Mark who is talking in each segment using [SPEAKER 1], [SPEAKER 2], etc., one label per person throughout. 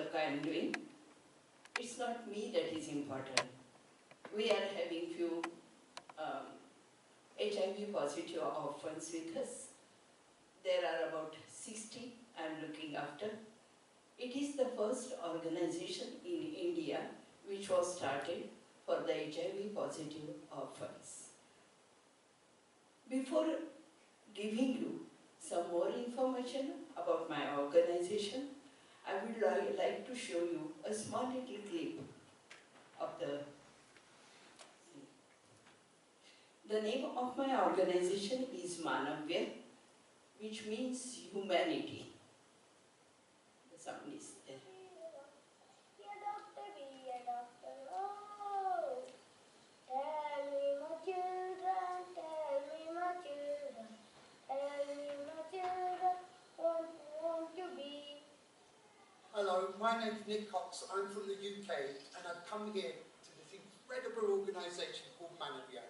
[SPEAKER 1] work I am doing. It's not me that is important. We are having few HIV positive orphans with us. There are about 60 I am looking after. It is the first organization in India which was started for the HIV positive orphans. Before giving you some more information about my organization, I would like to show you a small little clip of the name of my organization is Manavya, which means humanity. The sound is there.
[SPEAKER 2] Be a doctor, be a doctor, oh. Tell me my children, tell me my children, tell me my children, want to be.
[SPEAKER 3] Hello, my name's Nick Cox. I'm from the UK and I've come here to this incredible organisation called Manavya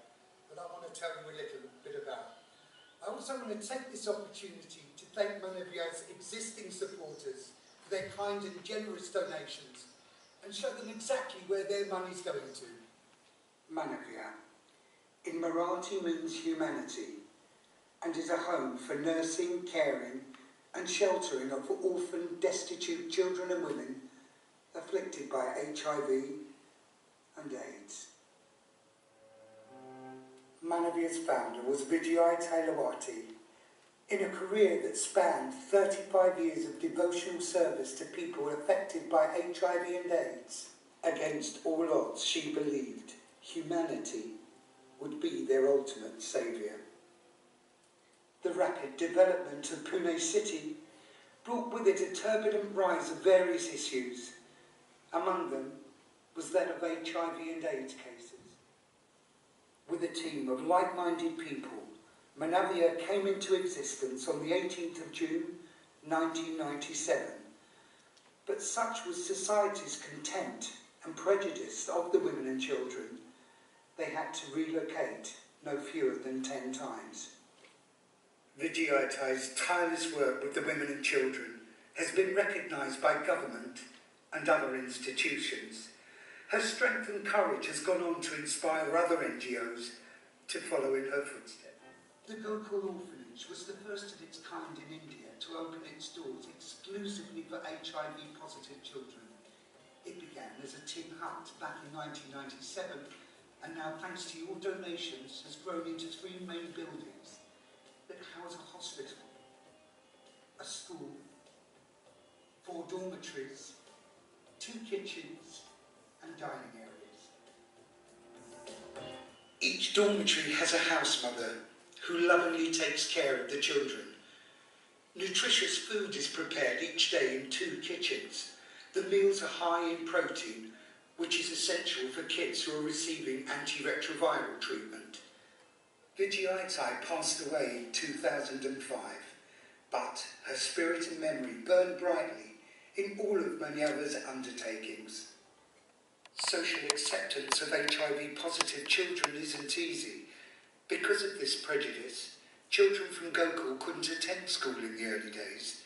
[SPEAKER 3] that I want to tell you a little bit about. I also want to take this opportunity to thank Manavya's existing supporters for their kind and generous donations and show them exactly where their money's going to.
[SPEAKER 4] Manavya, in Marathi, means humanity and is a home for nursing, caring and sheltering of orphan, destitute children and women afflicted by HIV and AIDS. Manavya's founder was Vijay Tailawati. In a career that spanned 35 years of devotional service to people affected by HIV and AIDS, against all odds she believed humanity would be their ultimate saviour. The rapid development of Pune city brought with it a turbulent rise of various issues. Among them was that of HIV and AIDS cases. With a team of like-minded people, Manavya came into existence on the 18th of June 1997. But such was society's contempt and prejudice of the women and children, they had to relocate no fewer than 10 times. Vijay's tireless work with the women and children has been recognised by government and other institutions. Her strength and courage has gone on to inspire other NGOs to follow in her footsteps. The Gokul Orphanage was the first of its kind in India to open its doors exclusively for HIV-positive children. It began as a tin hut back in 1997 and now, thanks to your donations, has grown into 3 main buildings that house a hospital, a school, 4 dormitories, 2 kitchens and dining areas. Each dormitory has a house mother who lovingly takes care of the children. Nutritious food is prepared each day in 2 kitchens. The meals are high in protein, which is essential for kids who are receiving antiretroviral treatment. Vijay passed away in 2005, but her spirit and memory burned brightly in all of Manavya's undertakings. Social acceptance of HIV-positive children isn't easy. Because of this prejudice, children from Gokul couldn't attend school in the early days.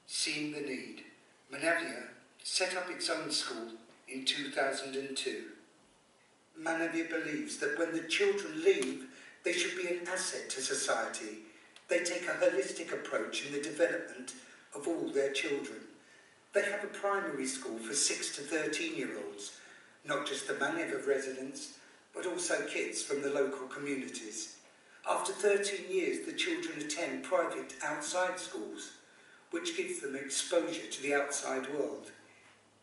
[SPEAKER 4] Seeing the need, Manavya set up its own school in 2002. Manavya believes that when the children leave, they should be an asset to society. They take a holistic approach in the development of all their children. They have a primary school for 6 to 13-year-olds, not just the Manavya residents, but also kids from the local communities. After 13 years, the children attend private outside schools, which gives them exposure to the outside world.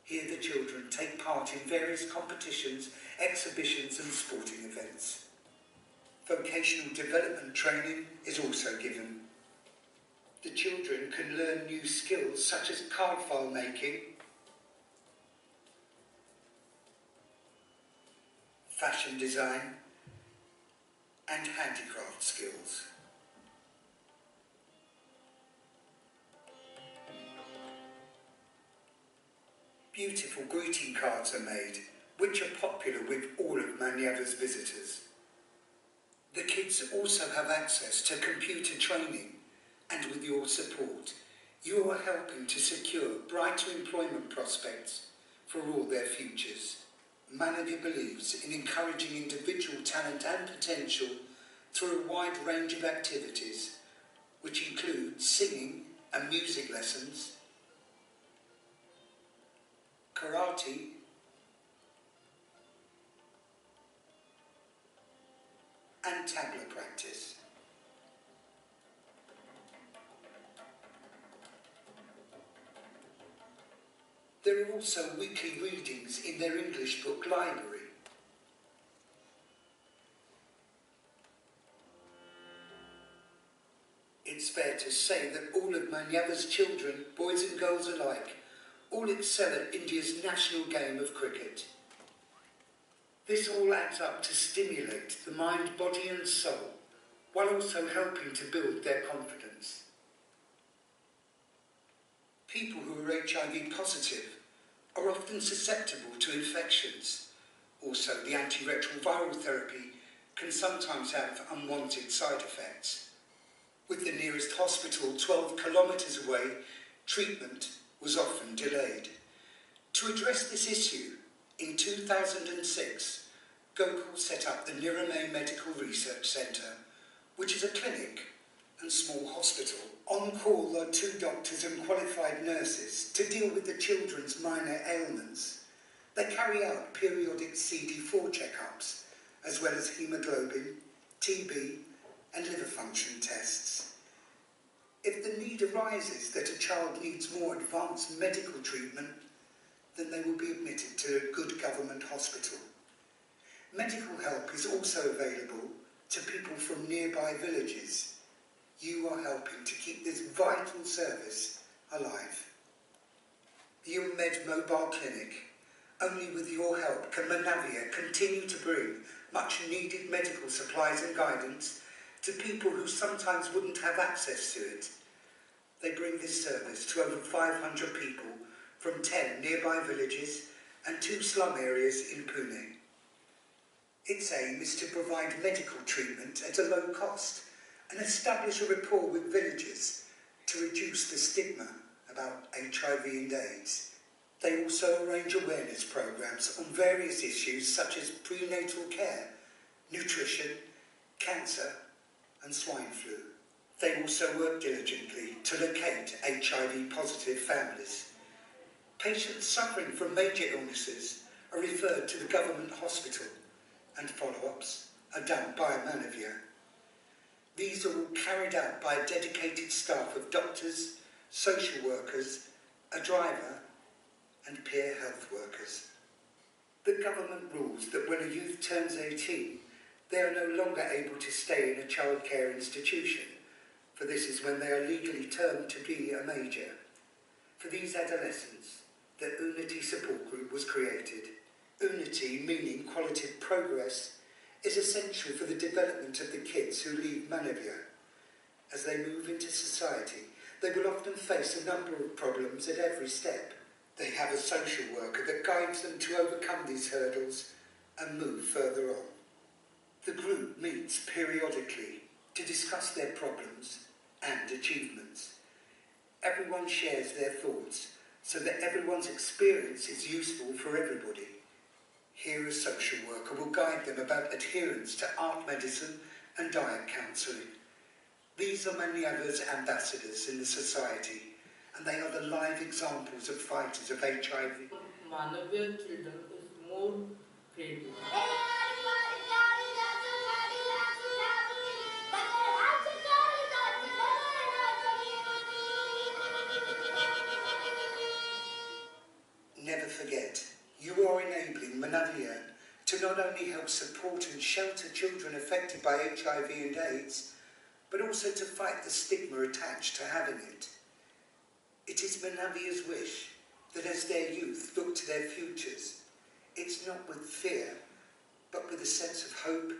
[SPEAKER 4] Here the children take part in various competitions, exhibitions and sporting events. Vocational development training is also given. The children can learn new skills such as card file making, fashion design and handicraft skills. Beautiful greeting cards are made, which are popular with all of Manavya's visitors. The kids also have access to computer training, and with your support, You are helping to secure brighter employment prospects for all their futures. Manavya believes in encouraging individual talent and potential through a wide range of activities, which include singing and music lessons, karate, and tabla practice. There are also weekly readings in their English book library. It's fair to say that all of Manavya's children, boys and girls alike, all excel at India's national game of cricket. This all adds up to stimulate the mind, body and soul, while also helping to build their confidence. People who are HIV positive are often susceptible to infections. Also, the antiretroviral therapy can sometimes have unwanted side effects. With the nearest hospital 12 kilometres away, treatment was often delayed. To address this issue, in 2006, Gokul set up the Nirame Medical Research Centre, which is a clinic and small hospital. On call are 2 doctors and qualified nurses to deal with the children's minor ailments. They carry out periodic CD4 checkups, as well as haemoglobin, TB and liver function tests. If the need arises that a child needs more advanced medical treatment, then they will be admitted to a good government hospital. Medical help is also available to people from nearby villages. You are helping to keep this vital service alive. The G.U.B.C Mobile Clinic, only with your help can Manavya continue to bring much needed medical supplies and guidance to people who sometimes wouldn't have access to it. They bring this service to over 500 people from 10 nearby villages and 2 slum areas in Pune. Its aim is to provide medical treatment at a low cost and establish a rapport with villagers to reduce the stigma about HIV and AIDS. They also arrange awareness programs on various issues such as prenatal care, nutrition, cancer and swine flu. They also work diligently to locate HIV positive families. Patients suffering from major illnesses are referred to the government hospital and follow-ups are done by Manavya. These are all carried out by a dedicated staff of doctors, social workers, a driver and peer health workers. The government rules that when a youth turns 18, they are no longer able to stay in a childcare institution, for this is when they are legally termed to be a major. For these adolescents, the Unnati support group was created. Unnati, meaning quality progress, is essential for the development of the kids who leave Manavya. As they move into society, they will often face a number of problems at every step. They have a social worker that guides them to overcome these hurdles and move further on. The group meets periodically to discuss their problems and achievements. Everyone shares their thoughts so that everyone's experience is useful for everybody. Here a social worker will guide them about adherence to art medicine and diet counselling. These are Manavya's ambassadors in the society, and they are the live examples of fighters of HIV.
[SPEAKER 5] Manavya children is more creative.
[SPEAKER 4] Never forget, you are enabling Manavya to not only help support and shelter children affected by HIV and AIDS, but also to fight the stigma attached to having it. It is Manavya's wish that as their youth look to their futures, it's not with fear, but with a sense of hope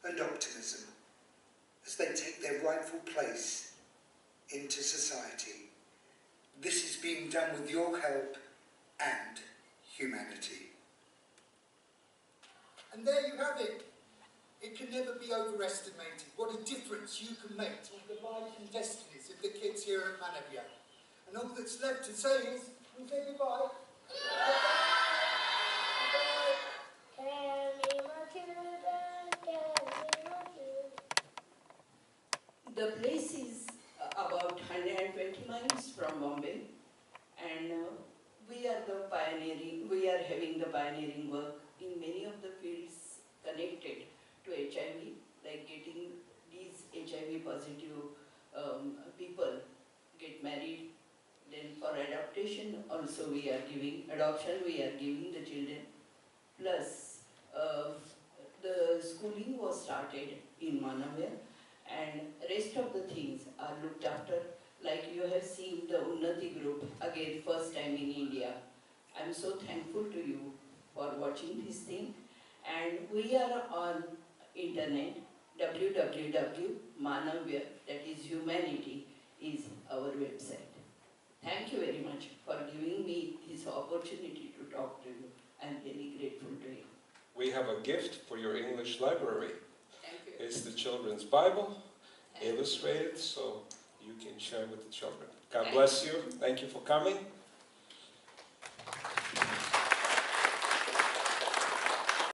[SPEAKER 4] and optimism, as they take their rightful place into society. This is being done with your help and humanity.
[SPEAKER 3] And there you have it. It can never be overestimated what a difference you can make to the lives and destinies of the kids here at Manavya. And all that's left to say is, we say goodbye.
[SPEAKER 2] Tell me, my children, tell me, my children.
[SPEAKER 1] The place is about 120 miles from Bombay, and we are having the pioneering work in many of the fields connected to HIV, like getting these HIV positive people get married. Then for adoption also we are giving the children. Plus the schooling was started in Manavya, and rest of the things are looked after. Like you have seen the Unnati group, again first time in India. I'm so thankful to you for watching this thing. And we are on internet, www.manavya, that is humanity, is our website. Thank you very much for giving me this opportunity to talk to you. I'm very grateful to you.
[SPEAKER 6] We have a gift for your English library.
[SPEAKER 1] Thank you.
[SPEAKER 6] It's the children's Bible, illustrated, so you can share with the children. God bless you. Thank you for coming.